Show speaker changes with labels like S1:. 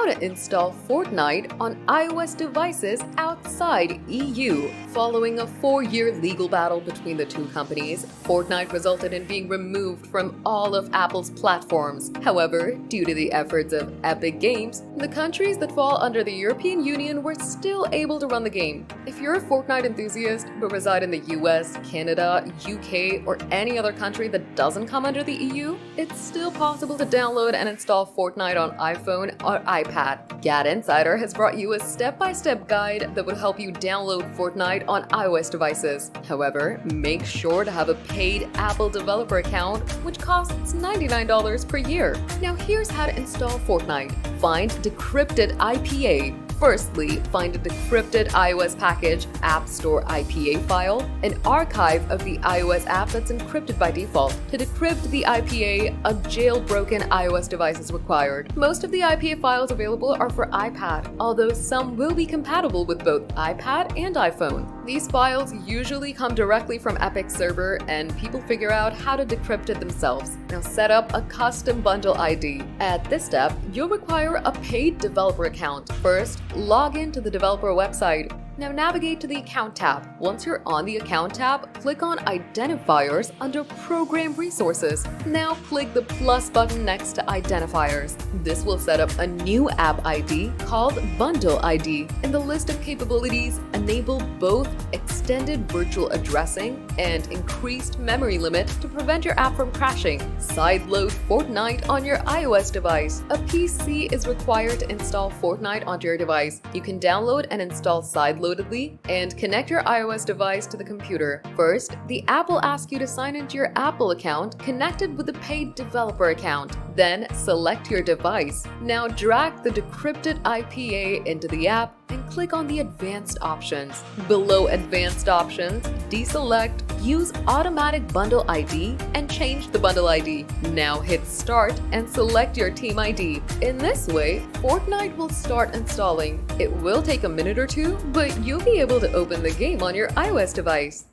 S1: to install Fortnite on iOS devices outside EU. Following a 4-year legal battle between the two companies, Fortnite resulted in being removed from all of Apple's platforms. However, due to the efforts of Epic Games, the countries that fall under the European Union were still able to run the game. If you're a Fortnite enthusiast but reside in the US, Canada, UK, or any other country that doesn't come under the EU, it's still possible to download and install Fortnite on iPhone or iPad. Gad Insider has brought you a step-by-step guide that will help you download Fortnite on iOS devices. However, make sure to have a paid Apple developer account, which costs $99 per year. Now here's how to install Fortnite. Find Decrypted IPA. Firstly, find a decrypted iOS package, App Store IPA file, an archive of the iOS app that's encrypted by default. To decrypt the IPA, a jailbroken iOS device is required. Most of the IPA files available are for iPad, although some will be compatible with both iPad and iPhone. These files usually come directly from Epic's server, and people figure out how to decrypt it themselves. Now set up a custom bundle ID. At this step, you'll require a paid developer account. First, log into the developer website. Now navigate to the Account tab. Once you're on the Account tab, click on Identifiers under Program Resources. Now click the plus button next to Identifiers. This will set up a new app ID called Bundle ID. In the list of capabilities, enable both extended virtual addressing and increased memory limit to prevent your app from crashing. Sideload Fortnite on your iOS device. A PC is required to install Fortnite onto your device. You can download and install sideloadedly and connect your iOS device to the computer. First, the app will ask you to sign into your Apple account connected with a paid developer account. Then select your device. Now drag the decrypted IPA into the app and click on the Advanced options. Below Advanced options, deselect Use Automatic Bundle ID and change the bundle ID. Now hit Start and select your team ID. In this way, Fortnite will start installing. It will take a minute or two, but you'll be able to open the game on your iOS device.